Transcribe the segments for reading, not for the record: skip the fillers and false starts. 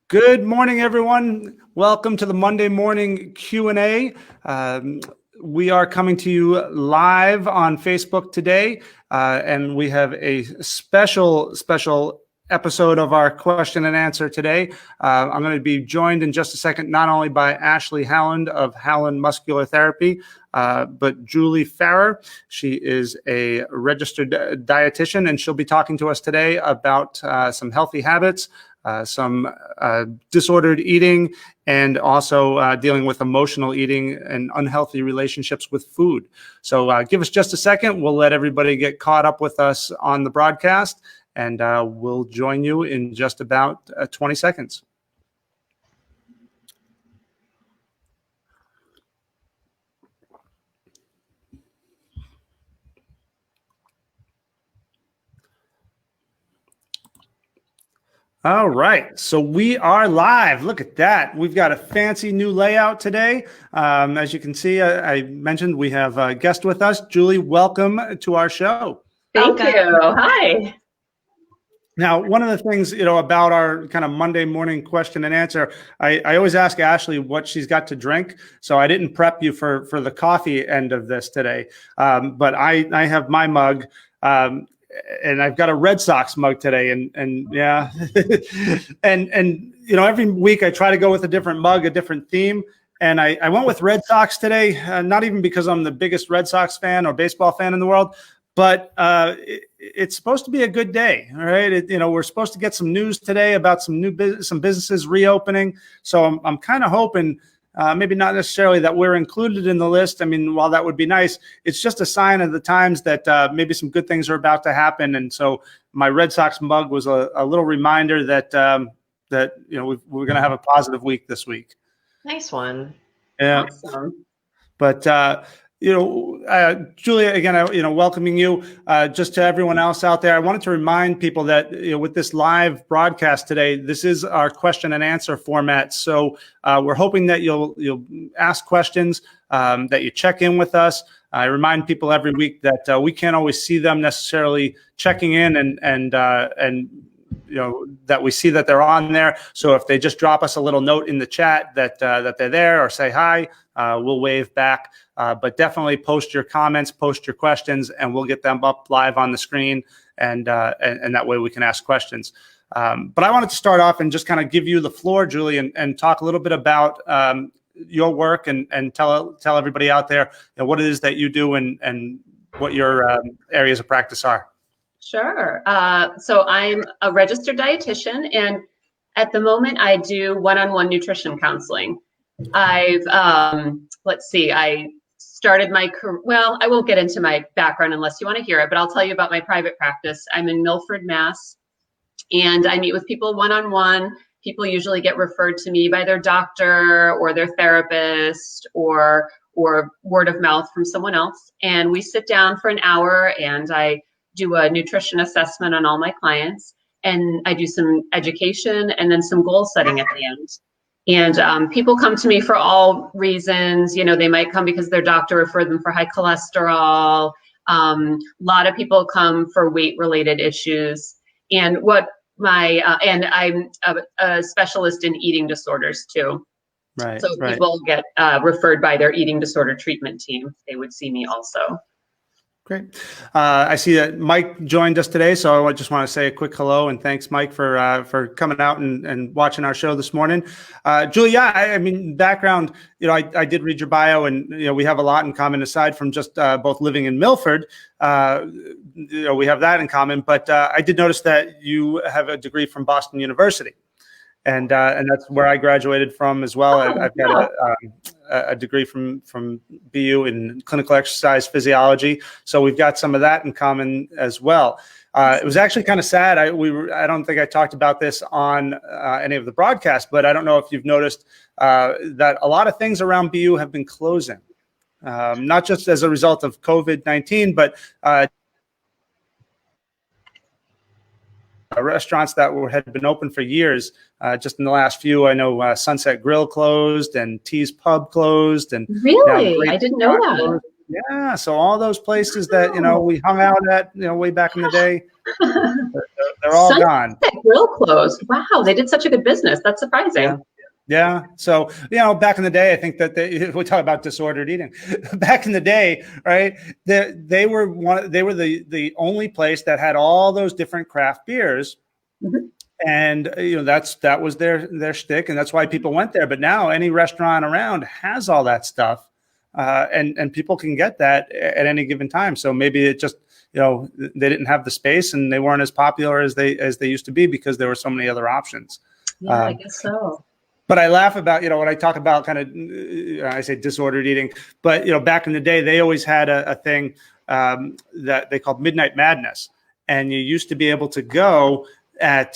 Good morning, everyone. Welcome to the Monday morning Q&A. We are coming to you live on Facebook today, and we have a special episode of our question and answer today. I'm going to be joined in just a second, not only by Ashley Howland of Howland Muscular Therapy, but Julie Farrer. She is a registered dietitian, and she'll be talking to us today about some healthy habits, some disordered eating, and also dealing with emotional eating and unhealthy relationships with food. So give us just a second. We'll let everybody get caught up with us on the broadcast, and we'll join you in just about 20 seconds. All right, so we are live. Look at that. We've got a fancy new layout today. As you can see, I mentioned we have a guest with us. Julie, welcome to our show. Thank you. Hi. Now, one of the things, about our kind of Monday morning question and answer, I always ask Ashley what she's got to drink. So I didn't prep you for the coffee end of this today, but I have my mug. And I've got a Red Sox mug today, and yeah, and every week I try to go with a different mug, a different theme, and I went with Red Sox today, not even because I'm the biggest Red Sox fan or baseball fan in the world, but it's supposed to be a good day, all right? We're supposed to get some news today about some businesses reopening, so I'm kind of hoping. Maybe not necessarily that we're included in the list. I mean, while that would be nice, it's just a sign of the times that maybe some good things are about to happen. And so my Red Sox mug was a little reminder that we're going to have a positive week this week. Nice one. Yeah. Awesome. But Julia, again, welcoming you. Just to everyone else out there, I wanted to remind people that with this live broadcast today, this is our question and answer format. So we're hoping that you'll ask questions, that you check in with us. I remind people every week that we can't always see them necessarily checking in and that we see that they're on there. So if they just drop us a little note in the chat that they're there or say hi, we'll wave back. But definitely post your comments, post your questions, and we'll get them up live on the screen, and that way we can ask questions. But I wanted to start off and just kind of give you the floor, Julie, and talk a little bit about your work and tell everybody out there what it is that you do and what your areas of practice are. Sure. So I'm a registered dietitian, and at the moment I do one-on-one nutrition counseling. I started my career, well, I won't get into my background unless you want to hear it, but I'll tell you about my private practice. I'm in Milford, Mass, and I meet with people one-on-one. People usually get referred to me by their doctor or their therapist or word of mouth from someone else. And we sit down for an hour and I do a nutrition assessment on all my clients. And I do some education and then some goal setting at the end. And people come to me for all reasons. They might come because their doctor referred them for high cholesterol. A lot of people come for weight-related issues. And and I'm a specialist in eating disorders too. Right. So people get referred by their eating disorder treatment team. They would see me also. Great. I see that Mike joined us today, so I just want to say a quick hello and thanks, Mike, for coming out and watching our show this morning. Julia, I mean, background, I did read your bio, and we have a lot in common aside from just both living in Milford. We have that in common, but I did notice that you have a degree from Boston University. And that's where I graduated from as well. I've got a degree from BU in clinical exercise physiology, so we've got some of that in common as well. It was actually kind of sad. I don't think I talked about this on any of the broadcasts, but I don't know if you've noticed that a lot of things around BU have been closing, not just as a result of COVID-19, but restaurants that had been open for years. Just in the last few, I know Sunset Grill closed and Tea's Pub closed. And really, I didn't know that. Closed. Yeah, so all those places that we hung out at way back in the day, they're all Sunset gone. grill closed. Wow, they did such a good business. That's surprising. Yeah. Yeah. So, back in the day, I think that we talk about disordered eating. Back in the day, right? They were the only place that had all those different craft beers. Mm-hmm. And, that was their shtick. And that's why people went there. But now any restaurant around has all that stuff. And people can get that at any given time. So maybe it just, they didn't have the space and they weren't as popular as they used to be because there were so many other options. Yeah, I guess so. But I laugh about, when I talk about kind of, I say disordered eating, but, back in the day, they always had a thing that they called Midnight Madness. And you used to be able to go at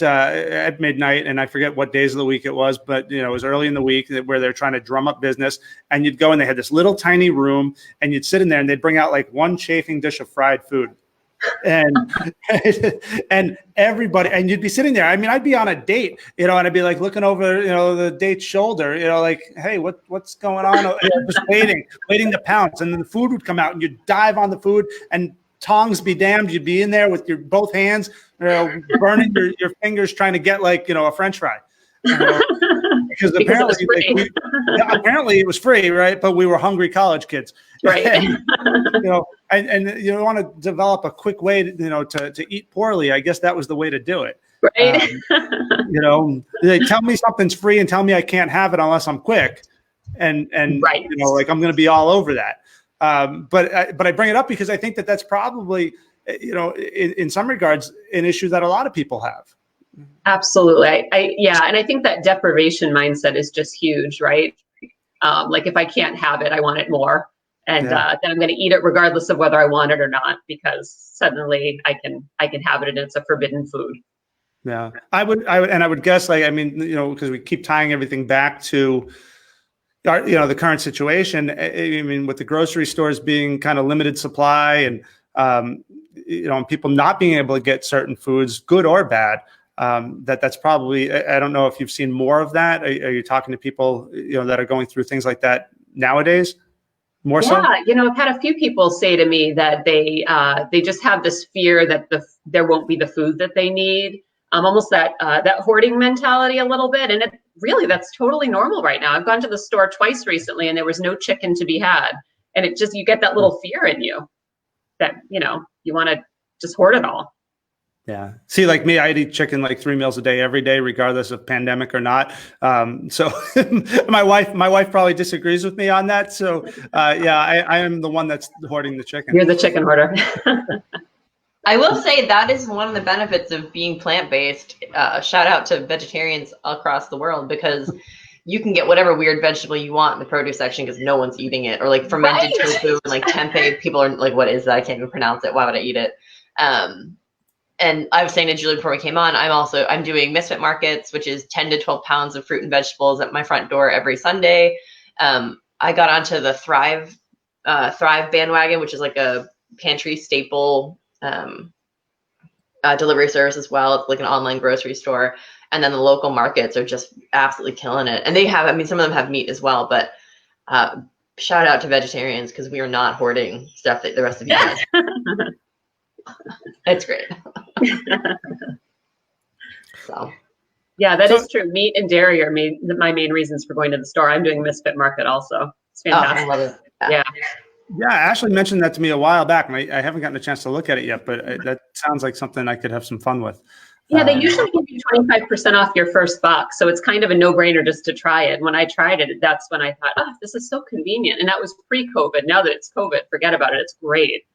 midnight, and I forget what days of the week it was, but, it was early in the week where they're trying to drum up business. And you'd go and they had this little tiny room and you'd sit in there and they'd bring out like one chafing dish of fried food. And everybody, and you'd be sitting there. I mean, I'd be on a date, and I'd be like looking over, the date's shoulder, like, hey, what's going on? Just waiting to pounce. And then the food would come out and you'd dive on the food and tongs be damned. You'd be in there with your both hands, burning your fingers trying to get like, a French fry. Because apparently it was free, right? But we were hungry college kids, right? And you want to develop a quick way to eat poorly. I guess that was the way to do it, right? They tell me something's free and tell me I can't have it unless I'm quick, and right. Like I'm going to be all over that. But I bring it up because I think that's probably in some regards an issue that a lot of people have. Absolutely. And I think that deprivation mindset is just huge, right? Like if I can't have it, I want it more. And then I'm going to eat it regardless of whether I want it or not, because suddenly I can have it and it's a forbidden food. Yeah, I would guess because we keep tying everything back to the current situation. I mean, with the grocery stores being kind of limited supply and, and people not being able to get certain foods, good or bad. That's probably, I don't know if you've seen more of that. Are you talking to people, that are going through things like that nowadays? More so? Yeah, I've had a few people say to me that they just have this fear that there won't be the food that they need. Almost that hoarding mentality a little bit. And that's totally normal right now. I've gone to the store twice recently and there was no chicken to be had. And you get that little fear in you that, you want to just hoard it all. Yeah. See, like me, I'd eat chicken like 3 meals a day, every day, regardless of pandemic or not. So my wife probably disagrees with me on that. So I am the one that's hoarding the chicken. You're the chicken hoarder. I will say that is one of the benefits of being plant-based. Shout out to vegetarians across the world, because you can get whatever weird vegetable you want in the produce section because no one's eating it. Or like fermented tofu and like tempeh. People are like, what is that? I can't even pronounce it. Why would I eat it? And I was saying to Julie before we came on, I'm doing Misfit Markets, which is 10 to 12 pounds of fruit and vegetables at my front door every Sunday. I got onto the Thrive bandwagon, which is like a pantry staple delivery service as well. It's like an online grocery store. And then the local markets are just absolutely killing it. And they have, some of them have meat as well, but shout out to vegetarians because we are not hoarding stuff that the rest of you guys. It's great. So, yeah, that is true. Meat and dairy are my main reasons for going to the store. I'm doing Misfit Market also. It's fantastic. I love it. Yeah. Yeah, Ashley mentioned that to me a while back, and I haven't gotten a chance to look at it yet, but that sounds like something I could have some fun with. Yeah, they usually give you 25% off your first box, so it's kind of a no-brainer just to try it. When I tried it, that's when I thought, this is so convenient. And that was pre-COVID. Now that it's COVID, forget about it. It's great.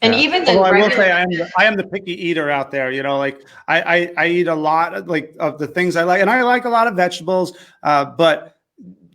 And even I will say I am the picky eater out there. Like I eat a lot of the things I like, and I like a lot of vegetables, but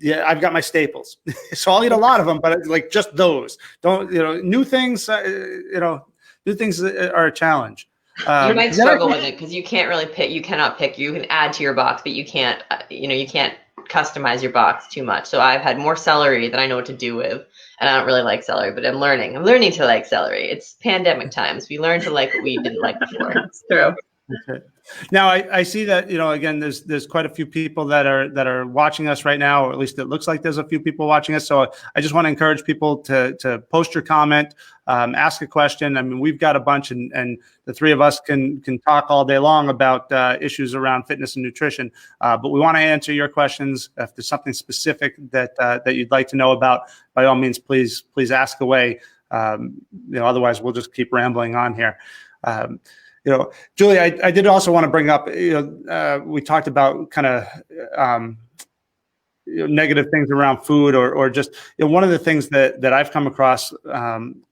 yeah, I've got my staples. So I'll eat a lot of them, but like just those. Don't new things. New things are a challenge. You might struggle with it because you can't really pick. You cannot pick. You can add to your box, but you can't. You can't customize your box too much. So I've had more celery than I know what to do with. And I don't really like celery, but I'm learning to like celery. It's pandemic times. We learned to like what we didn't like before. That's true. Okay. Now I see that, again, there's quite a few people that are watching us right now, or at least it looks like there's a few people watching us. So I just want to encourage people to post your comment, ask a question. I mean, we've got a bunch, and the three of us can talk all day long about issues around fitness and nutrition. But we want to answer your questions. If there's something specific that you'd like to know about, by all means, please ask away. Otherwise we'll just keep rambling on here. Julie, I did also want to bring up, we talked about kind of negative things around food, or just, one of the things that I've come across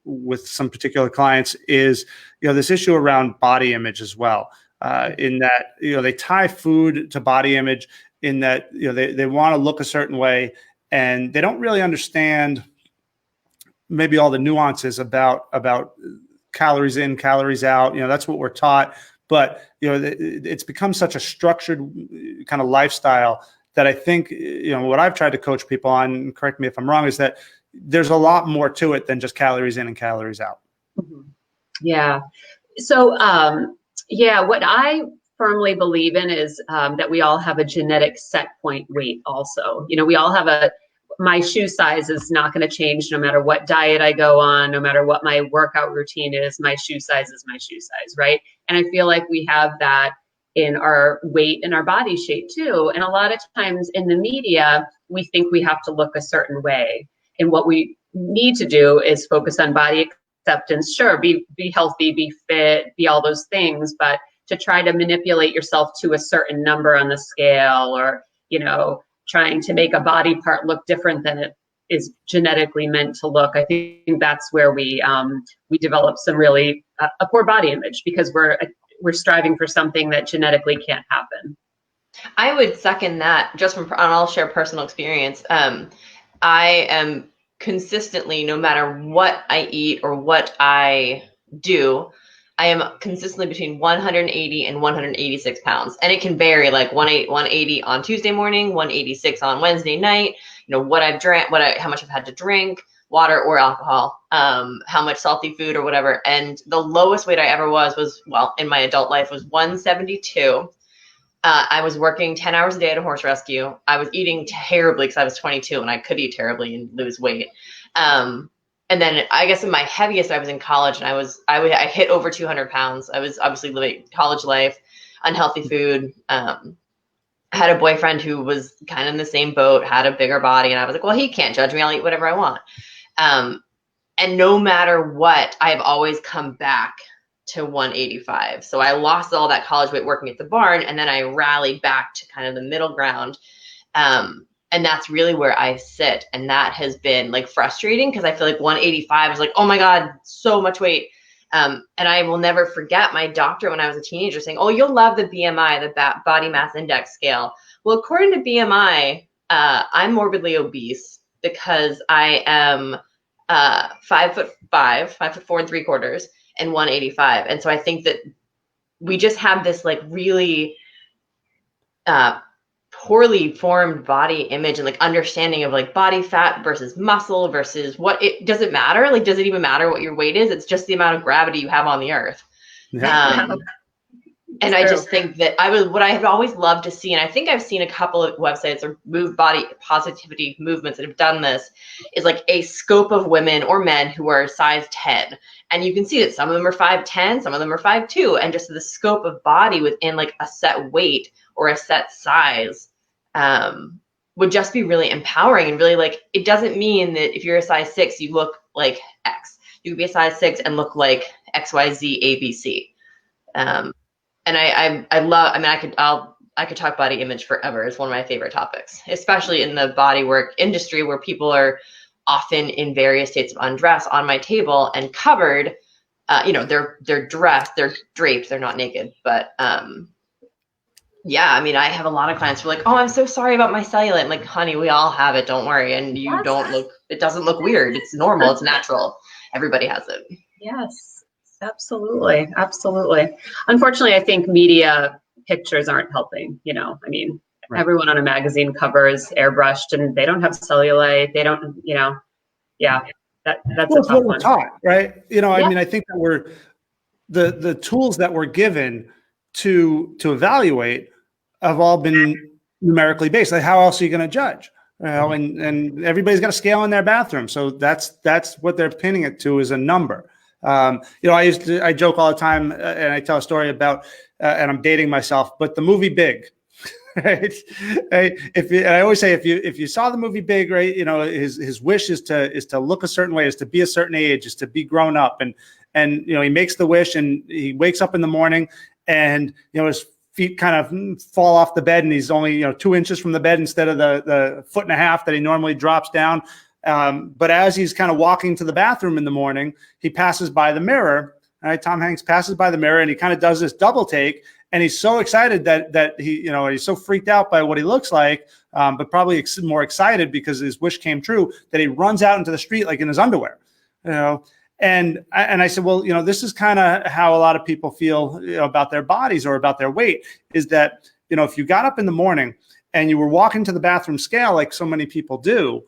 with some particular clients is, this issue around body image as well, in that, they tie food to body image, in that, they want to look a certain way, and they don't really understand maybe all the nuances about calories in, calories out. That's what we're taught, but it's become such a structured kind of lifestyle that I think, what I've tried to coach people on, and correct me if I'm wrong, is that there's a lot more to it than just calories in and calories out. Mm-hmm. Yeah. So, what I firmly believe in is that we all have a genetic set point weight also. We all have my shoe size is not going to change no matter what diet I go on, no matter what my workout routine is. My shoe size is my shoe size, right? And I feel like we have that in our weight and our body shape too. And a lot of times in the media, we think we have to look a certain way. And what we need to do is focus on body acceptance. Sure, be healthy, be fit, be all those things, but to try to manipulate yourself to a certain number on the scale, or, trying to make a body part look different than it is genetically meant to look. I think that's where we develop some really a poor body image, because we're striving for something that genetically can't happen. I would second that, just and I'll share personal experience. I am consistently, no matter what I eat or what I do, I am consistently between 180 and 186 pounds. And it can vary, like 180 on Tuesday morning, 186 on Wednesday night, what I've drank, how much I've had to drink, water or alcohol, how much salty food or whatever. And the lowest weight I ever was, in my adult life, was 172. I was working 10 hours a day at a horse rescue. I was eating terribly because I was 22 and I could eat terribly and lose weight. And then I guess in my heaviest, I was in college, and I hit over 200 pounds. I was obviously living college life, unhealthy food. I had a boyfriend who was kind of in the same boat, had a bigger body. And I was like, well, he can't judge me. I'll eat whatever I want. And no matter what, I have always come back to 185. So I lost all that college weight working at the barn, and then I rallied back to kind of the middle ground. And that's really where I sit. And that has been like frustrating, because I feel like 185 is like, oh my God, so much weight. And I will never forget my doctor when I was a teenager saying, oh, you'll love the BMI, the body mass index scale. Well, according to BMI, I'm morbidly obese because I am 5'5", 5'4" 3/4", and 185. And so I think that we just have this like really poorly formed body image, and like understanding of like body fat versus muscle versus does it matter? Like, does it even matter what your weight is? It's just the amount of gravity you have on the earth. Yeah. And I just think that what I have always loved to see, and I think I've seen a couple of websites or body positivity movements that have done this, is like a scope of women or men who are size 10. And you can see that some of them are 5'10", some of them are 5'2", and just the scope of body within like a set weight or a set size would just be really empowering. And really, like, it doesn't mean that if you're a size 6, you look like X. You could be a size 6 and look like XYZ ABC. And I love, I mean, I could talk body image forever. It's one of my favorite topics, especially in the bodywork industry, where people are often in various states of undress on my table and covered. They're dressed, they're draped, they're not naked. But yeah, I mean, I have a lot of clients who are like, oh, I'm so sorry about my cellulite. I'm like, honey, we all have it. Don't worry. And you don't look, it doesn't look weird. It's normal. It's natural. Everybody has it. Yes, absolutely. Absolutely. Unfortunately, I think media pictures aren't helping, I mean, right. Everyone on a magazine cover is airbrushed and they don't have cellulite. They don't, yeah, that's a tough one. Taught, right? I mean, I think that the tools that we're given to evaluate have all been numerically based. Like, how else are you going to judge? And everybody's got a scale in their bathroom, so that's what they're pinning it to, is a number. I joke all the time, and I tell a story about, and I'm dating myself, but the movie Big. Right? I always say, if you saw the movie Big, right, his wish is to look a certain way, is to be a certain age, is to be grown up, and he makes the wish, and he wakes up in the morning, and his feet kind of fall off the bed, and he's only 2 inches from the bed instead of the 1.5 feet that he normally drops down. But as he's kind of walking to the bathroom in the morning, he passes by the mirror. Right? Tom Hanks passes by the mirror, and he kind of does this double take. And he's so excited that he, he's so freaked out by what he looks like, but probably more excited because his wish came true, that he runs out into the street like in his underwear, And I said, well, this is kind of how a lot of people feel about their bodies or about their weight, is that, if you got up in the morning and you were walking to the bathroom scale like so many people do,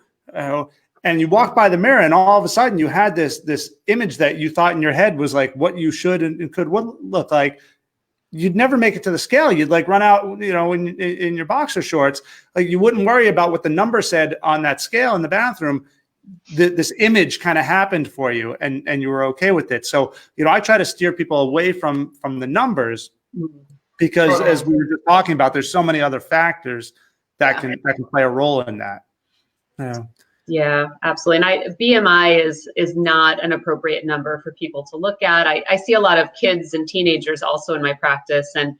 and you walked by the mirror, and all of a sudden you had this image that you thought in your head was like what you should and could look like, you'd never make it to the scale. You'd like run out, in your boxer shorts. Like, you wouldn't worry about what the number said on that scale in the bathroom. This image kind of happened for you, and you were okay with it. So, I try to steer people away from the numbers, because as we were just talking about, there's so many other factors that can play a role in that. Yeah, absolutely. And BMI is not an appropriate number for people to look at. I see a lot of kids and teenagers also in my practice, and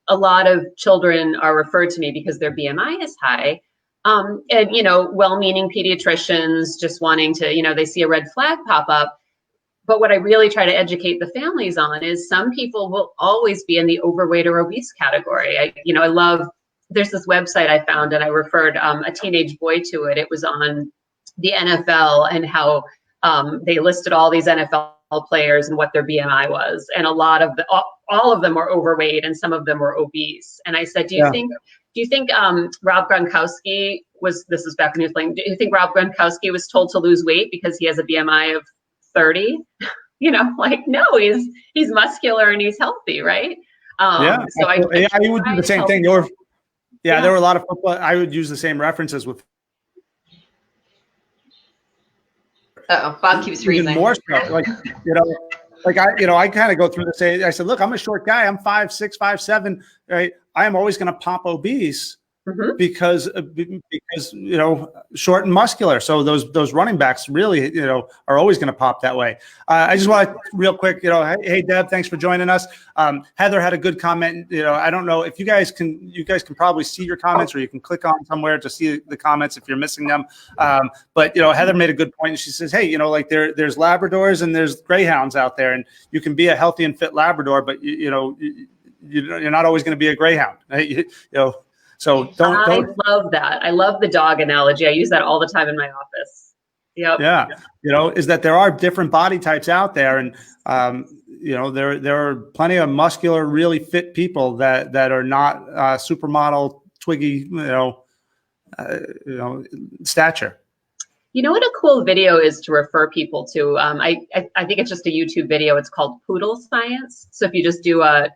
a lot of children are referred to me because their BMI is high. And, well-meaning pediatricians just wanting to, they see a red flag pop up. But what I really try to educate the families on is some people will always be in the overweight or obese category. I love, there's this website I found, and I referred a teenage boy to it. It was on the NFL, and how they listed all these NFL players and what their BMI was. And all of them were overweight, and some of them were obese. And I said, do you think Rob Gronkowski this is back when he was playing, do you think Rob Gronkowski was told to lose weight because he has a BMI of 30? No, he's muscular and he's healthy, right? So I would do the same thing. There were a lot of football. I would use the same references with. Bob keeps freezing. Even more stuff, I kind of go through this. I said, look, I'm a short guy. I'm 5'6", 5'7", right? I am always going to pop obese because short and muscular. So those running backs really, are always going to pop that way. I just want to real quick, hey Deb, thanks for joining us. Heather had a good comment. I don't know if you guys can probably see your comments, or you can click on somewhere to see the comments if you're missing them. But Heather made a good point, and she says, hey, there's Labradors and there's Greyhounds out there, and you can be a healthy and fit Labrador, but you're not always going to be a Greyhound, right? So don't. I love that. I love the dog analogy. I use that all the time in my office. Yep. Yeah. Is that there are different body types out there, and there are plenty of muscular, really fit people that are not supermodel, twiggy, stature. You know what a cool video is to refer people to? I think it's just a YouTube video. It's called Poodle Science. So if you just do a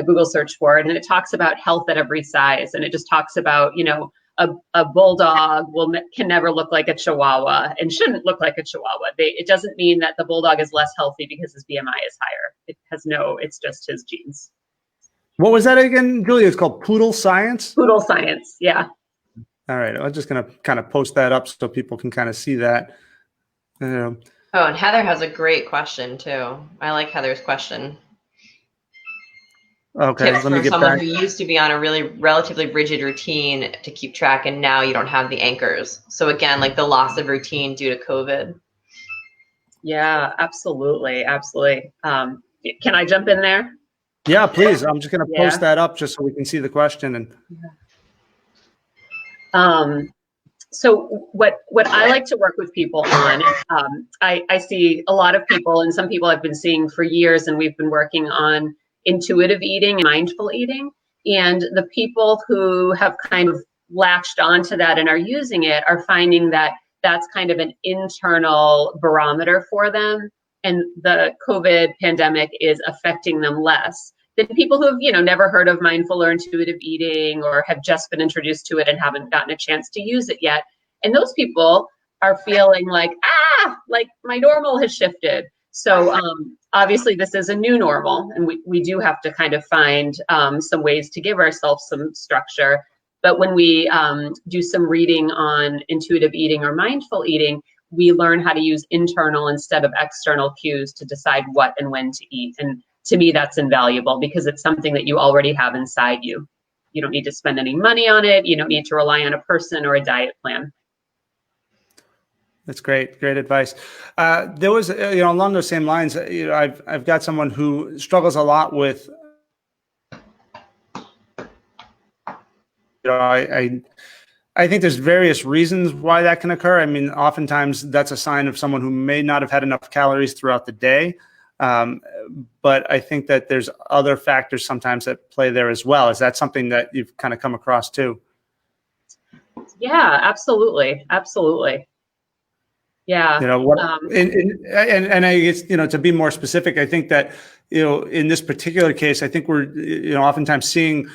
Google search for it, and it talks about health at every size, and it just talks about, a bulldog can never look like a Chihuahua and shouldn't look like a Chihuahua. It doesn't mean that the bulldog is less healthy because his BMI is higher. It's just his genes. What was that again, Julia? It's called Poodle Science? Poodle Science, yeah. All right, I'm just going to kind of post that up so people can kind of see that. And Heather has a great question too. I like Heather's question. Okay, tips let me from get someone back. who used to be on a relatively rigid routine to keep track, and now you don't have the anchors. So again, like the loss of routine due to COVID. Yeah, absolutely. Can I jump in there? Yeah, please. I'm just going to post that up just so we can see the question. And so what I like to work with people on, I see a lot of people, and some people I've been seeing for years, and we've been working on intuitive eating and mindful eating. And the people who have kind of latched onto that and are using it are finding that that's kind of an internal barometer for them. And the COVID pandemic is affecting them less. than people who have, never heard of mindful or intuitive eating, or have just been introduced to it and haven't gotten a chance to use it yet. And those people are feeling like my normal has shifted. So obviously this is a new normal, and we do have to kind of find some ways to give ourselves some structure. But when we do some reading on intuitive eating or mindful eating, we learn how to use internal instead of external cues to decide what and when to eat. And to me, that's invaluable, because it's something that you already have inside you. You don't need to spend any money on it. You don't need to rely on a person or a diet plan. That's great. Great advice. There was, along those same lines, I've got someone who struggles a lot with, I think there's various reasons why that can occur. I mean, oftentimes that's a sign of someone who may not have had enough calories throughout the day. But I think that there's other factors sometimes that play there as well. Is that something that you've kind of come across too? Yeah, absolutely. Absolutely. Yeah. And I guess, to be more specific, I think that, in this particular case, I think we're, oftentimes seeing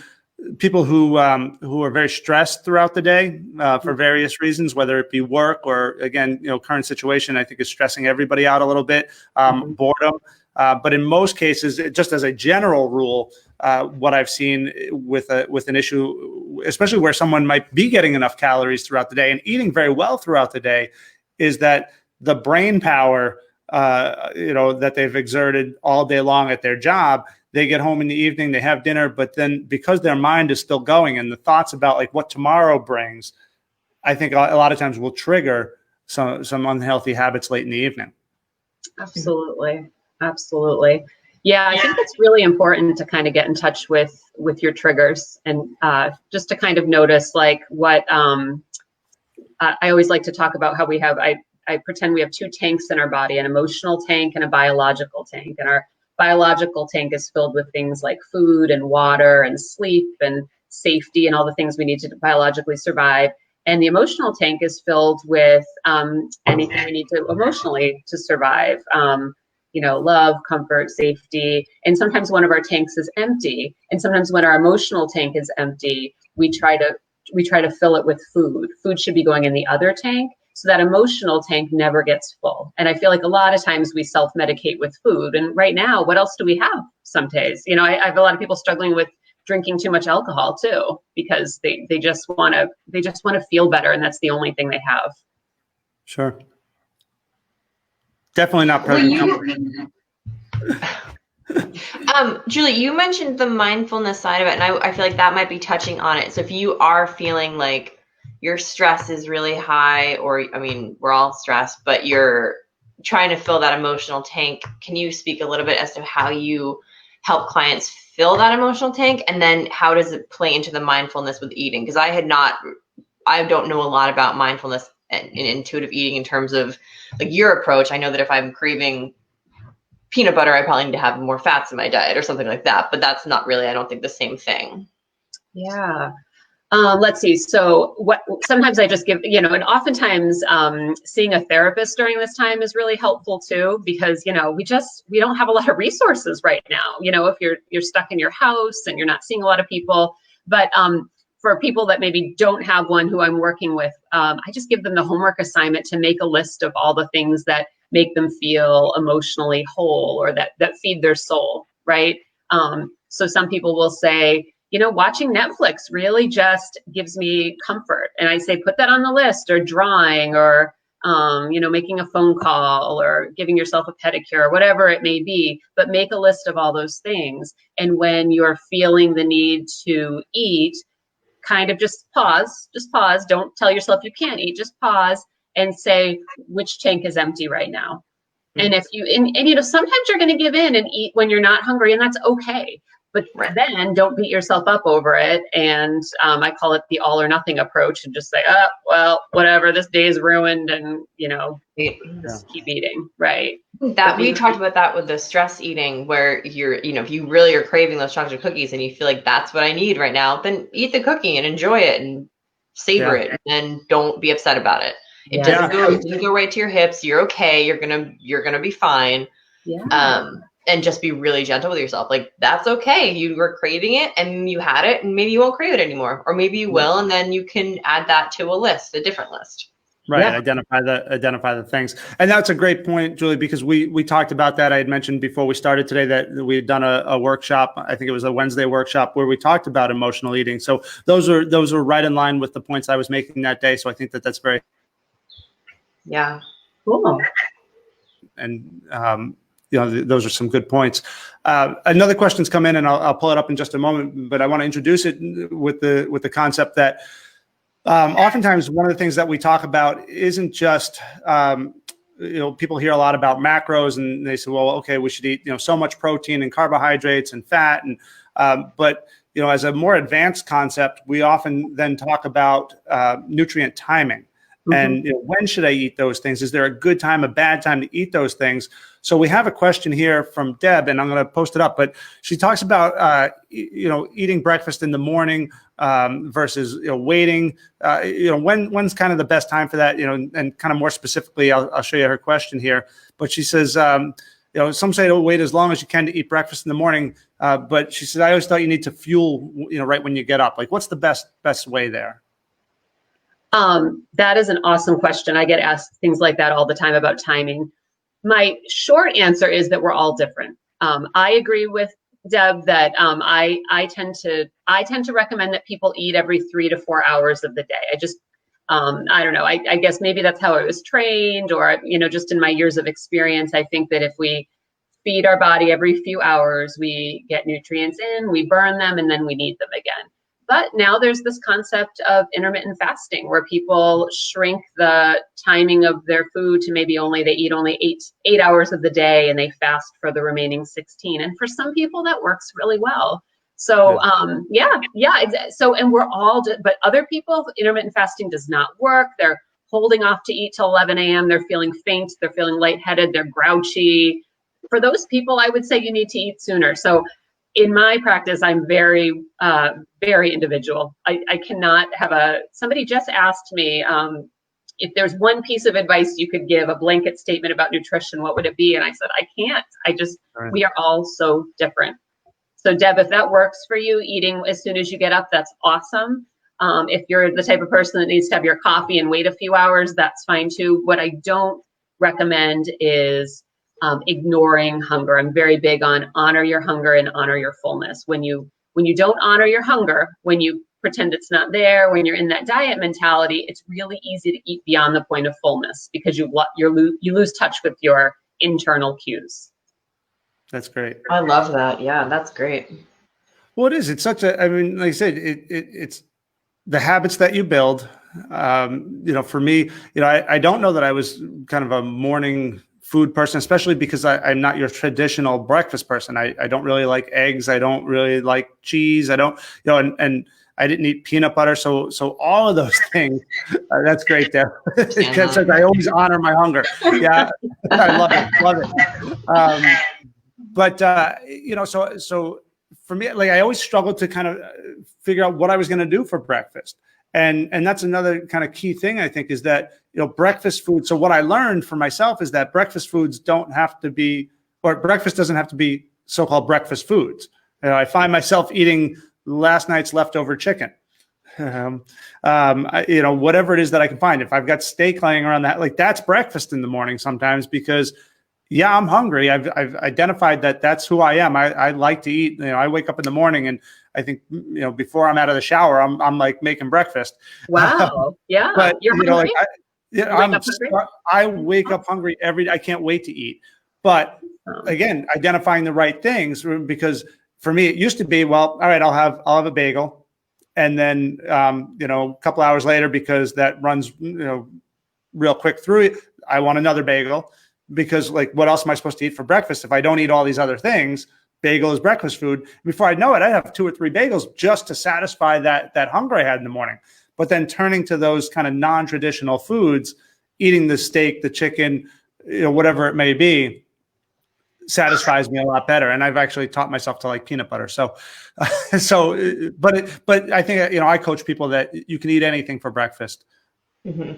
people who are very stressed throughout the day for various reasons, whether it be work or, again, current situation, I think is stressing everybody out a little bit, boredom. But in most cases, just as a general rule, what I've seen with an issue, especially where someone might be getting enough calories throughout the day and eating very well throughout the day, is that the brain power, that they've exerted all day long at their job, they get home in the evening, they have dinner, but then because their mind is still going and the thoughts about like what tomorrow brings, I think a lot of times will trigger some unhealthy habits late in the evening. Absolutely. Absolutely. Yeah, I think it's really important to kind of get in touch with your triggers, and just to kind of notice like what I always like to talk about how we have, I pretend we have two tanks in our body, an emotional tank and a biological tank. And our biological tank is filled with things like food and water and sleep and safety and all the things we need to biologically survive. And the emotional tank is filled with anything we need to emotionally to survive. Love, comfort, safety. And sometimes one of our tanks is empty. And sometimes when our emotional tank is empty, we try to fill it with food. Food should be going in the other tank, so that emotional tank never gets full. And I feel like a lot of times we self-medicate with food. And right now, what else do we have some days? I have a lot of people struggling with drinking too much alcohol too, because they just want to feel better, and that's the only thing they have. Sure. Definitely not present. Julie, you mentioned the mindfulness side of it, and I feel like that might be touching on it. So if you are feeling like your stress is really high, or, I mean, we're all stressed, but you're trying to fill that emotional tank, can you speak a little bit as to how you help clients fill that emotional tank? And then how does it play into the mindfulness with eating? Because I don't know a lot about mindfulness and intuitive eating in terms of like your approach. I know that if I'm craving peanut butter, I probably need to have more fats in my diet or something like that, but that's not really, I don't think, the same thing. Yeah. Let's see. So sometimes I just give, and oftentimes seeing a therapist during this time is really helpful too, because, we don't have a lot of resources right now. If you're stuck in your house and you're not seeing a lot of people, but for people that maybe don't have one who I'm working with, I just give them the homework assignment to make a list of all the things that make them feel emotionally whole, or that feed their soul, right? So some people will say, watching Netflix really just gives me comfort. And I say, put that on the list, or drawing, or, making a phone call, or giving yourself a pedicure, or whatever it may be, but make a list of all those things. And when you're feeling the need to eat, kind of just pause. Don't tell yourself you can't eat, just pause and say, which tank is empty right now? And if sometimes you're going to give in and eat when you're not hungry, and that's okay. But then don't beat yourself up over it. And I call it the all or nothing approach, and just say, oh, well, whatever, this day's ruined, and, just keep eating. Right. That we talked about that with the stress eating, where you're, if you really are craving those chocolate cookies and you feel like that's what I need right now, then eat the cookie and enjoy it and savor it, and don't be upset about it. It doesn't go right to your hips. You're okay. You're gonna be fine. Yeah. and just be really gentle with yourself. Like, that's okay. You were craving it and you had it, and maybe you won't crave it anymore, or maybe you will, and then you can add that to a different list. Right. Yeah. Identify the things. And that's a great point, Julie, because we talked about that. I had mentioned before we started today that we had done a workshop. I think it was a Wednesday workshop where we talked about emotional eating. So those are right in line with the points I was making that day. So I think that's very, Yeah. Cool. and those are some good points. Another question's come in, and I'll pull it up in just a moment, but I want to introduce it with the concept that oftentimes one of the things that we talk about isn't just, people hear a lot about macros and they say, well, okay, we should eat, so much protein and carbohydrates and fat. But as a more advanced concept, we often then talk about nutrient timing. And when should I eat those things? Is there a good time, a bad time to eat those things? So we have a question here from Deb, and I'm going to post it up. But she talks about eating breakfast in the morning versus waiting. When's kind of the best time for that? And kind of more specifically, I'll show you her question here. But she says, some say to wait as long as you can to eat breakfast in the morning. But she says, I always thought you need to fuel, right when you get up. Like, what's the best way there? That is an awesome question. I get asked things like that all the time about timing. My short answer is that we're all different. I agree with Deb that I tend to recommend that people eat every 3 to 4 hours of the day. I just I don't know. I guess maybe that's how I was trained, or just in my years of experience. I think that if we feed our body every few hours, we get nutrients in, we burn them, and then we need them again. But now there's this concept of intermittent fasting where people shrink the timing of their food to maybe they eat only 8 hours of the day and they fast for the remaining 16. And for some people that works really well. So So, and we're all, but other people, intermittent fasting does not work. They're holding off to eat till 11 a.m. They're feeling faint. They're feeling lightheaded. They're grouchy. For those people, I would say you need to eat sooner. So in my practice, I'm very, very individual. I cannot have somebody just asked me if there's one piece of advice you could give, a blanket statement about nutrition, what would it be? And I said, I can't. We are all so different. So Deb, if that works for you, eating as soon as you get up, that's awesome. If you're the type of person that needs to have your coffee and wait a few hours, that's fine too. What I don't recommend is ignoring hunger. I'm very big on honor your hunger and honor your fullness. When you don't honor your hunger, when you pretend it's not there, when you're in that diet mentality, it's really easy to eat beyond the point of fullness because you lose touch with your internal cues. That's great. I love that. Yeah, that's great. Well, it is. It's such a, like I said, it's the habits that you build. For me, I don't know that I was kind of a morning food person, especially because I'm not your traditional breakfast person. I don't really like eggs. I don't really like cheese. I don't, and I didn't eat peanut butter. So all of those things, that's great, Deb. Because I always honor my hunger. Yeah, I love it. So for me, like I always struggled to kind of figure out what I was going to do for breakfast. And that's another kind of key thing, I think, is that, breakfast food. So what I learned for myself is that breakfast foods don't have to be, or breakfast doesn't have to be so-called breakfast foods. I find myself eating last night's leftover chicken, whatever it is that I can find. If I've got steak laying around that, like that's breakfast in the morning sometimes because I'm hungry. I've identified that that's who I am. I like to eat. I wake up in the morning and I think, before I'm out of the shower, I'm like making breakfast. Wow. Yeah. But you're hungry? I wake up hungry every day. I can't wait to eat. But again, identifying the right things, because for me, it used to be, well, all right, I'll have a bagel. And then, a couple hours later, because that runs, real quick through it, I want another bagel. Because like, what else am I supposed to eat for breakfast? If I don't eat all these other things, bagel is breakfast food. Before I know it, I'd have 2 or 3 bagels just to satisfy that hunger I had in the morning. But then turning to those kind of non-traditional foods, eating the steak, the chicken, whatever it may be, satisfies me a lot better. And I've actually taught myself to like peanut butter. But I think, I coach people that you can eat anything for breakfast. Mm-hmm.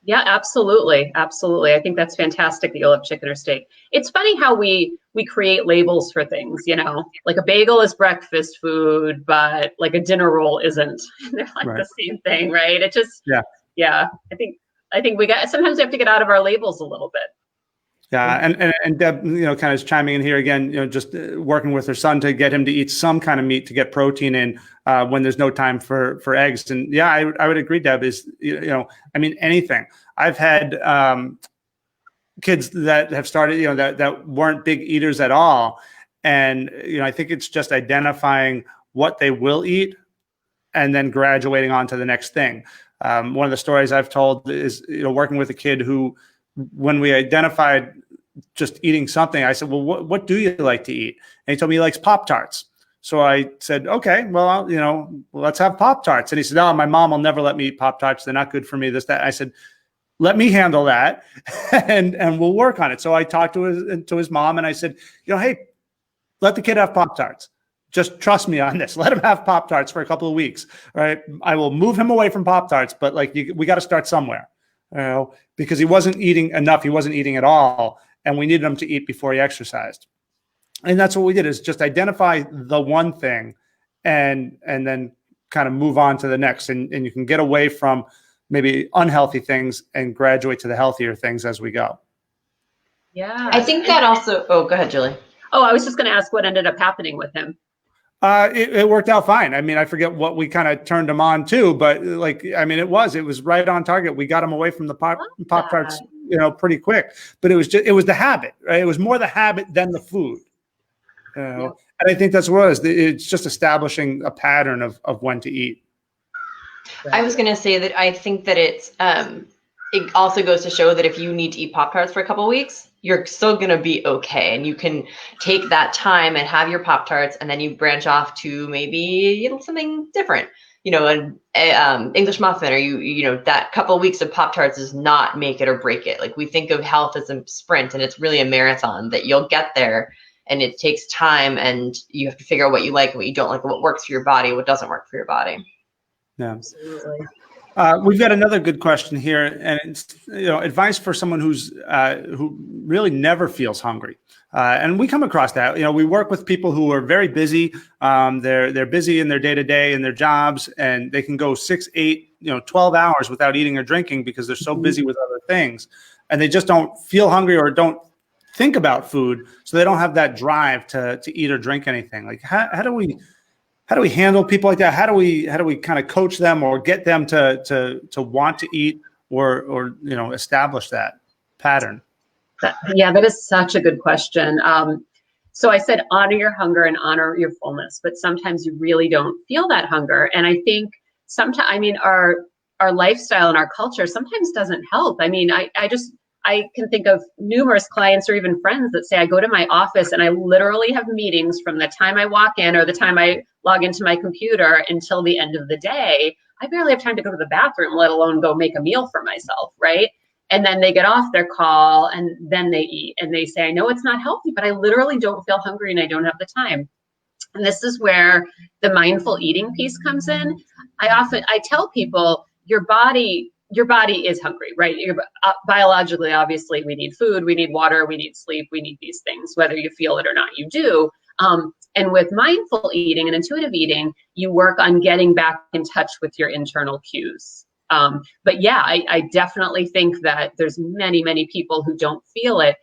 Yeah, absolutely. Absolutely. I think that's fantastic that you'll have chicken or steak. It's funny how we create labels for things, like a bagel is breakfast food, but like a dinner roll isn't. They're like Right. the same thing, right? It just, Yeah. yeah, I think sometimes we have to get out of our labels a little bit. Yeah, and Deb, kind of chiming in here again, just working with her son to get him to eat some kind of meat to get protein in when there's no time for eggs. And yeah, I would agree, Deb, is, anything. I've had kids that have started, that weren't big eaters at all. And, I think it's just identifying what they will eat and then graduating on to the next thing. One of the stories I've told is, working with a kid who, when we identified just eating something, I said, well, what do you like to eat? And he told me he likes Pop-Tarts. So I said, okay, well, let's have Pop-Tarts. And he said, oh, my mom will never let me eat Pop-Tarts. They're not good for me, this, that. I said, let me handle that and we'll work on it. So I talked to his mom and I said, hey, let the kid have Pop-Tarts. Just trust me on this. Let him have Pop-Tarts for a couple of weeks. All right. I will move him away from Pop-Tarts, but we got to start somewhere, because he wasn't eating enough. He wasn't eating at all. And we needed him to eat before he exercised. And that's what we did, is just identify the one thing and then kind of move on to the next. And you can get away from maybe unhealthy things and graduate to the healthier things as we go. Yeah. I think that also, oh, go ahead, Julie. Oh, I was just going to ask what ended up happening with him. It worked out fine. I mean, I forget what we kind of turned him on to, but it was right on target. We got him away from the Pop-Tarts, pretty quick, but it was the habit, right? It was more the habit than the food. And I think that's what it was. It's just establishing a pattern of when to eat. I was going to say that I think that it also goes to show that if you need to eat Pop-Tarts for a couple of weeks, you're still going to be okay. And you can take that time and have your Pop-Tarts, and then you branch off to maybe something different, an English muffin, or that couple of weeks of Pop-Tarts does not make it or break it. Like, we think of health as a sprint, and it's really a marathon that you'll get there, and it takes time, and you have to figure out what you like and what you don't like, and what works for your body, what doesn't work for your body. Yeah. Absolutely. We've got another good question here, and it's advice for someone who really never feels hungry. And we come across that. We work with people who are very busy. They're busy in their day-to-day in their jobs, and they can go 6, 8, 12 hours without eating or drinking because they're so busy with other things, and they just don't feel hungry or don't think about food, so they don't have that drive to eat or drink anything. Like, how do we handle people like that? How do we kind of coach them or get them to want to eat or establish that pattern? That is such a good question. So I said, honor your hunger and honor your fullness, but sometimes you really don't feel that hunger. And I think sometimes, our lifestyle and our culture sometimes doesn't help. I can think of numerous clients or even friends that say, I go to my office and I literally have meetings from the time I walk in or the time I log into my computer until the end of the day. I barely have time to go to the bathroom, let alone go make a meal for myself, right? And then they get off their call and then they eat and they say, I know it's not healthy, but I literally don't feel hungry and I don't have the time. And this is where the mindful eating piece comes in. I tell people, your body is hungry, right? Biologically, obviously, we need food, we need water, we need sleep, we need these things, whether you feel it or not, you do. And with mindful eating and intuitive eating, you work on getting back in touch with your internal cues. But yeah, I definitely think that there's many, many people who don't feel it.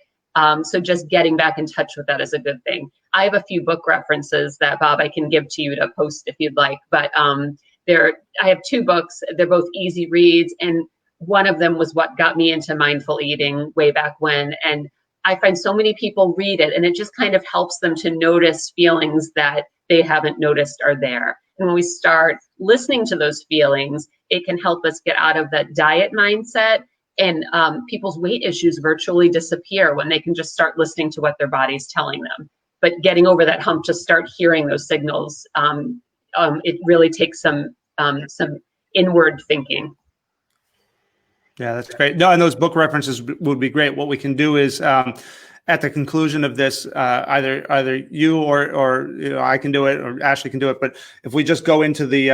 So just getting back in touch with that is a good thing. I have a few book references that, Bob, I can give to you to post if you'd like, but I have 2 books. They're both easy reads, and one of them was what got me into mindful eating way back when. And I find so many people read it, and it just kind of helps them to notice feelings that they haven't noticed are there. And when we start listening to those feelings, it can help us get out of that diet mindset, and people's weight issues virtually disappear when they can just start listening to what their body's telling them. But getting over that hump to start hearing those signals, it really takes some inward thinking. Yeah, that's great. No, and those book references would be great. What we can do is at the conclusion of this, either you or I can do it, or Ashley can do it. But if we just go into the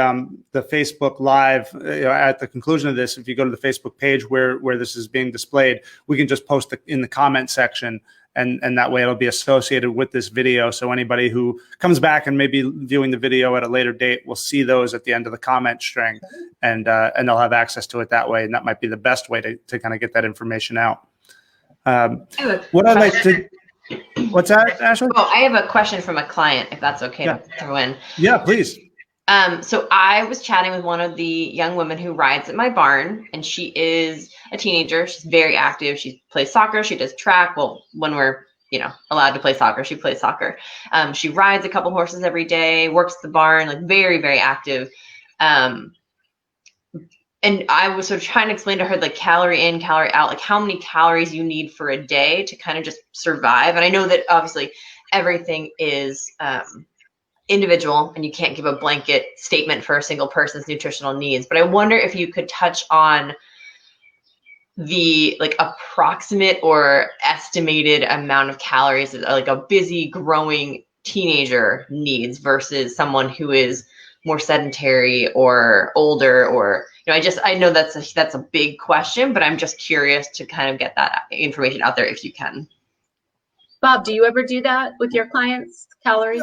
Facebook Live at the conclusion of this, if you go to the Facebook page where this is being displayed, we can just post in the comment section, and that way it'll be associated with this video. So anybody who comes back and maybe viewing the video at a later date will see those at the end of the comment string, and they'll have access to it that way. And that might be the best way to kind of get that information out. What I'd like to, what's that, Ashley? Oh, I have a question from a client, if that's okay to throw in. Yeah, please. So I was chatting with one of the young women who rides at my barn, and she is a teenager. She's very active. She plays soccer. She does track. Well, when we're, allowed to play soccer, she plays soccer. She rides a couple horses every day, works at the barn, like very, very active. And I was sort of trying to explain to her, like, calorie in, calorie out, like how many calories you need for a day to kind of just survive. And I know that obviously everything is individual, and you can't give a blanket statement for a single person's nutritional needs. But I wonder if you could touch on the like approximate or estimated amount of calories that like a busy growing teenager needs versus someone who is more sedentary or older, or I know that's a big question, but I'm just curious to kind of get that information out there if you can. Bob, do you ever do that with your clients, calories?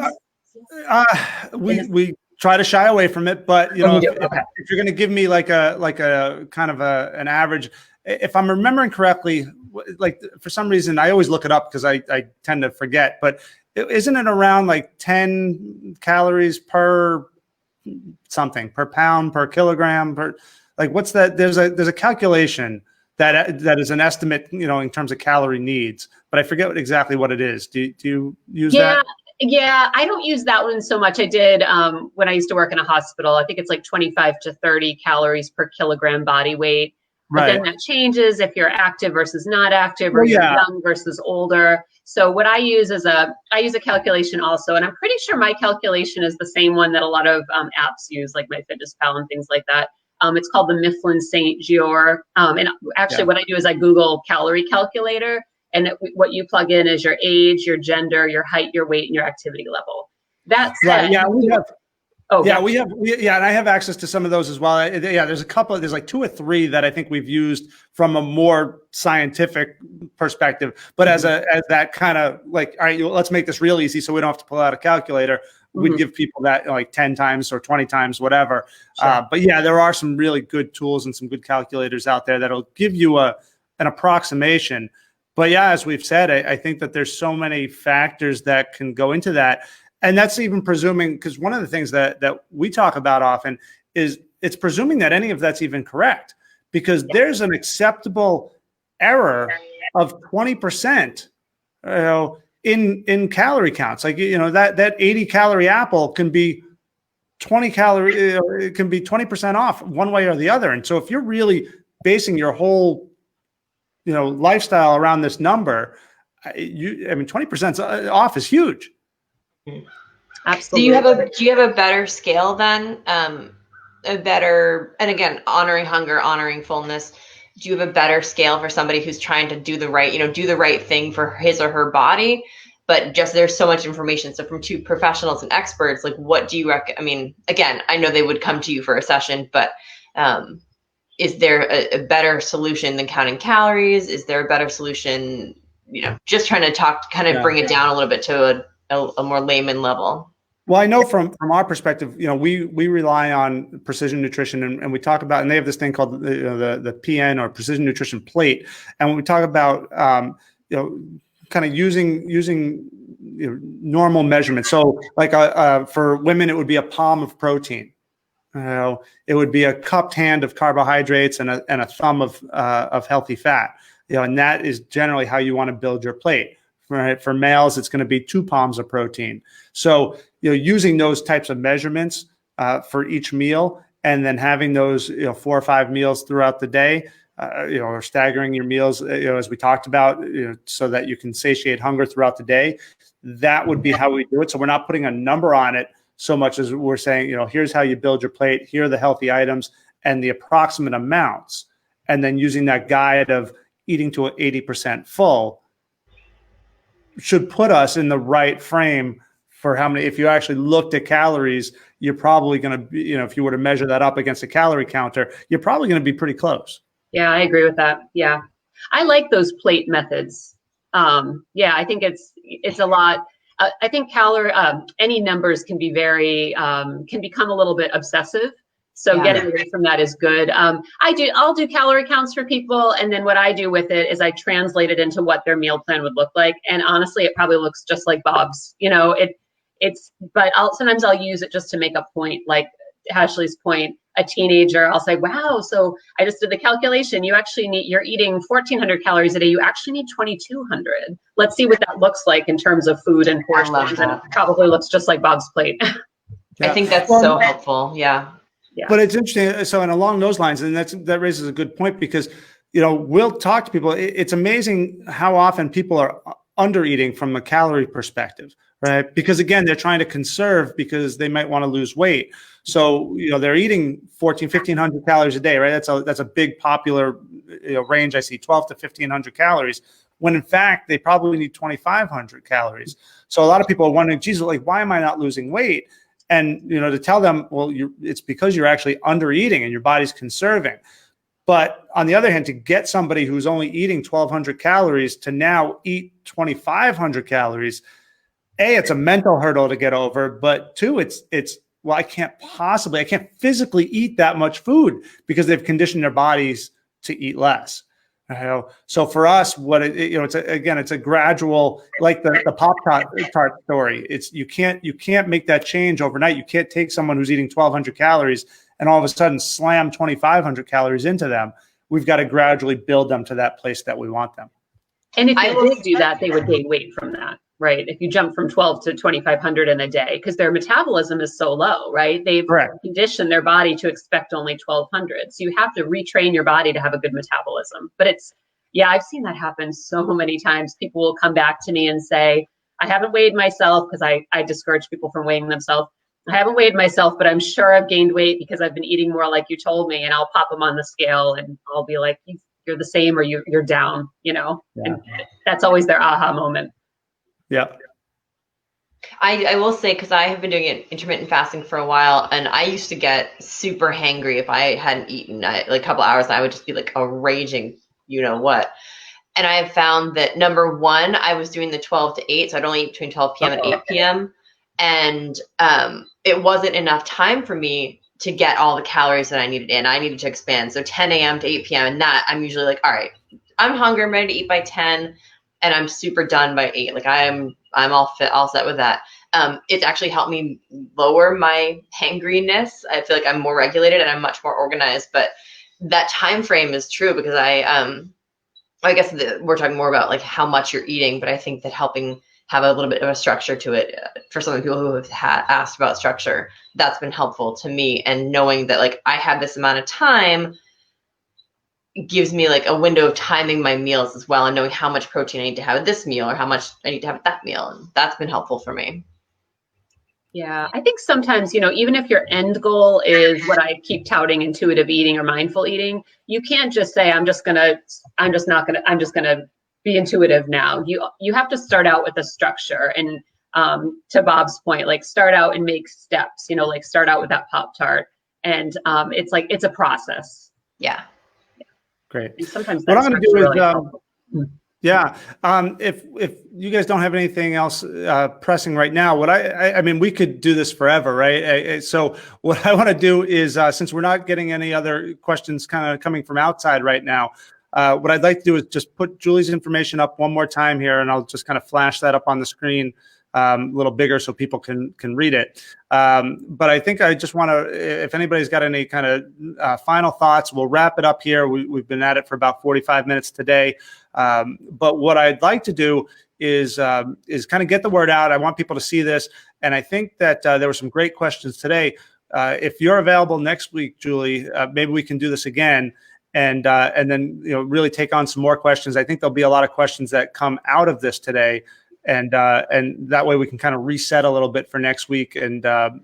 We try to shy away from it, but Okay. if you're going to give me like a kind of an average, if I'm remembering correctly, like for some reason I always look it up because I tend to forget, but isn't it around like 10 calories per something, per pound, per kilogram, per, like what's that? There's a calculation that is an estimate, in terms of calorie needs, but I forget exactly what it is. Do you use that? Yeah, I don't use that one so much. I did when I used to work in a hospital. I think it's like 25 to 30 calories per kilogram body weight. But then that changes if you're active versus not active, or you're young versus older. So what I use is I use a calculation also, and I'm pretty sure my calculation is the same one that a lot of apps use, like MyFitnessPal and things like that. It's called the Mifflin St. Jeor. And actually what I do is I Google calorie calculator, and what you plug in is your age, your gender, your height, your weight, and your activity level. That's right. Yeah, we have. Oh, yeah, and I have access to some of those as well. There's a couple. There's like 2 or 3 that I think we've used from a more scientific perspective. But as that kind of like, all right, let's make this real easy so we don't have to pull out a calculator. We'd give people that like 10 times or 20 times, whatever. Sure. But yeah, there are some really good tools and some good calculators out there that'll give you an approximation. But yeah, as we've said, I think that there's so many factors that can go into that. And that's even presuming, because one of the things that we talk about often is it's presuming that any of that's even correct, because there's an acceptable error of 20%, in calorie counts. Like, that 80 calorie apple can be 20 calorie, it can be 20% off one way or the other. And so if you're really basing your whole, lifestyle around this number, 20% off is huge. Absolutely. Do you have a better scale then? And again, honoring hunger, honoring fullness. Do you have a better scale for somebody who's trying to do the right thing for his or her body? But just there's so much information. So from 2 professionals and experts, like what do you recommend? Again, I know they would come to you for a session, but is there a better solution than counting calories? Is there a better solution? Just trying to bring it down a little bit to a more layman level. Well, I know from our perspective, we rely on precision nutrition, and we talk about, and they have this thing called the PN, or precision nutrition plate. And when we talk about, kind of using normal measurements. So like for women, it would be a palm of protein. It would be a cupped hand of carbohydrates and a thumb of healthy fat. And that is generally how you want to build your plate. Right. For males, it's going to be 2 palms of protein. So, using those types of measurements for each meal, and then having those, 4 or 5 meals throughout the day, or staggering your meals, as we talked about, so that you can satiate hunger throughout the day. That would be how we do it. So we're not putting a number on it so much as we're saying, here's how you build your plate. Here are the healthy items and the approximate amounts, and then using that guide of eating to 80% full. should put us in the right frame for how many. If you actually looked at calories, you're probably going to be, you know, if you were to measure that up against a calorie counter, you're probably going to be pretty close. Yeah, I agree with that. Yeah, I like those plate methods. Yeah, I think it's a lot. I think any numbers can be can become a little bit obsessive. So Yeah. getting away from that is good. I'll do calorie counts for people, and then what I do with it is I translate it into what their meal plan would look like. And honestly, it probably looks just like Bob's. You know, but sometimes I'll use it just to make a point, like Ashley's point. A teenager, I'll say, wow, so I just did the calculation. You're eating 1,400 calories a day. You actually need 2,200. Let's see what that looks like in terms of food and portions. love that. And it probably looks just like Bob's plate. I think that's so helpful. Yeah. Yeah. But it's interesting. So, and along those lines, and that raises a good point, because, you know, we'll talk to people. It's amazing how often people are under eating from a calorie perspective, right? Because again, they're trying to conserve because they might want to lose weight. So, you know, they're eating 1,500 calories a day, right? That's a big popular, you know, range. I see 12 to 1,500 calories, when in fact they probably need 2,500 calories. So a lot of people are wondering, geez, like, why am I not losing weight? And, you know, to tell them, well, it's because you're actually under eating and your body's conserving. But on the other hand, to get somebody who's only eating 1,200 calories to now eat 2,500 calories, A, it's a mental hurdle to get over, but two, it's well, I can't physically eat that much food because they've conditioned their bodies to eat less. You know? So for us, it's a gradual, like the Pop-Tart story. You can't make that change overnight. You can't take someone who's eating 1,200 calories and all of a sudden slam 2,500 calories into them. We've got to gradually build them to that place that we want them. And if they did do that, they would gain weight from that, right? If you jump from 12 to 2,500 in a day, because their metabolism is so low, right? They've conditioned their body to expect only 1,200. So you have to retrain your body to have a good metabolism. But I've seen that happen so many times. People will come back to me and say, I haven't weighed myself, because I discourage people from weighing themselves. I haven't weighed myself, but I'm sure I've gained weight because I've been eating more like you told me. And I'll pop them on the scale and I'll be like, you're the same, or you're down, you know? Yeah. And that's always their aha moment. Yeah. I will say, because I have been doing intermittent fasting for a while, and I used to get super hangry if I hadn't eaten like a couple hours, and I would just be like a raging, you know what. And I have found that, number one, I was doing the 12 to 8, so I'd only eat between 12 p.m. and 8 p.m. And it wasn't enough time for me to get all the calories that I needed in. I needed to expand. So 10 a.m. to 8 p.m. and that, I'm usually like, all right, I'm hungry, I'm ready to eat by 10, and I'm super done by 8. Like I'm all set with that. It's actually helped me lower my hangriness. I feel like I'm more regulated and I'm much more organized. But that time frame is true, because I guess we're talking more about like how much you're eating, but I think that helping have a little bit of a structure to it, for some people who have asked about structure, that's been helpful to me. And knowing that like I have this amount of time gives me like a window of timing my meals as well, and knowing how much protein I need to have at this meal or how much I need to have at that meal. And that's been helpful for me. Yeah, I think sometimes, you know, even if your end goal is what I keep touting, intuitive eating or mindful eating, you can't just say, I'm just gonna be intuitive now. You have to start out with a structure, and to Bob's point, like start out and make steps, you know, like start out with that Pop-Tart, and it's a process. Yeah. Great. And sometimes what I'm going to do really is, if you guys don't have anything else pressing right now, I mean, we could do this forever, right? So what I want to do is, since we're not getting any other questions kind of coming from outside right now, what I'd like to do is just put Julie's information up one more time here, and I'll just kind of flash that up on the screen a little bigger so people can read it. But I think I just want to, if anybody's got any kind of final thoughts, we'll wrap it up here. We've been at it for about 45 minutes today. But what I'd like to do is kind of get the word out. I want people to see this. And I think that there were some great questions today. If you're available next week, Julie, maybe we can do this again. And then, you know, really take on some more questions. I think there'll be a lot of questions that come out of this today. And that way we can kind of reset a little bit for next week and you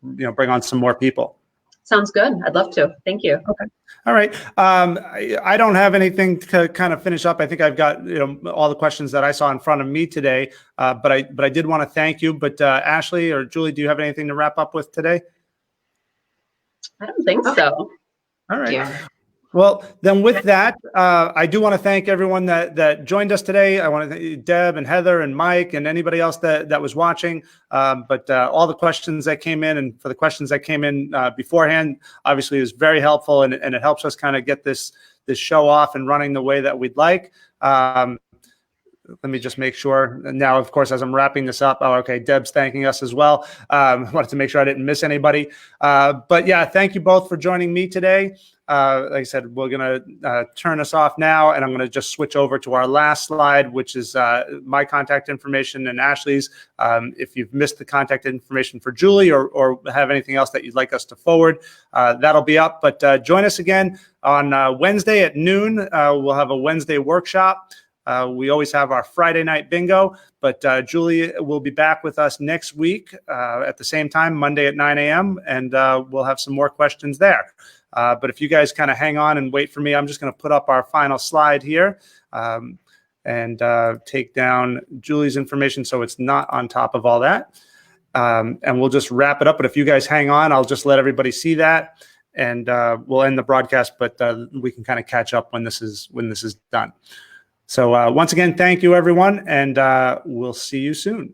know, bring on some more people. Sounds good. I'd love to. Thank you. Okay. All right. I don't have anything to kind of finish up. I think I've got all the questions that I saw in front of me today. But I did want to thank you. But Ashley or Julie, do you have anything to wrap up with today? I don't think so. All right. Yeah. Well, then with that, I do want to thank everyone that joined us today. I want to thank Deb and Heather and Mike and anybody else that was watching. But all the questions that came in and for the questions that came in beforehand, obviously is very helpful and it helps us kind of get this show off and running the way that we'd like. Let me just make sure. Now, of course, as I'm wrapping this up, okay, Deb's thanking us as well. Wanted to make sure I didn't miss anybody. But yeah, thank you both for joining me today. Like I said, we're going to turn us off now, and I'm going to just switch over to our last slide, which is my contact information and Ashley's. If you've missed the contact information for Julie or have anything else that you'd like us to forward, that'll be up. But join us again on Wednesday at noon. We'll have a Wednesday workshop. We always have our Friday night bingo, but Julie will be back with us next week at the same time, Monday at 9 a.m., and we'll have some more questions there. But if you guys kind of hang on and wait for me, I'm just going to put up our final slide here and take down Julie's information so it's not on top of all that. And we'll just wrap it up. But if you guys hang on, I'll just let everybody see that, and we'll end the broadcast, but we can kind of catch up when this is done. So once again, thank you, everyone, and we'll see you soon.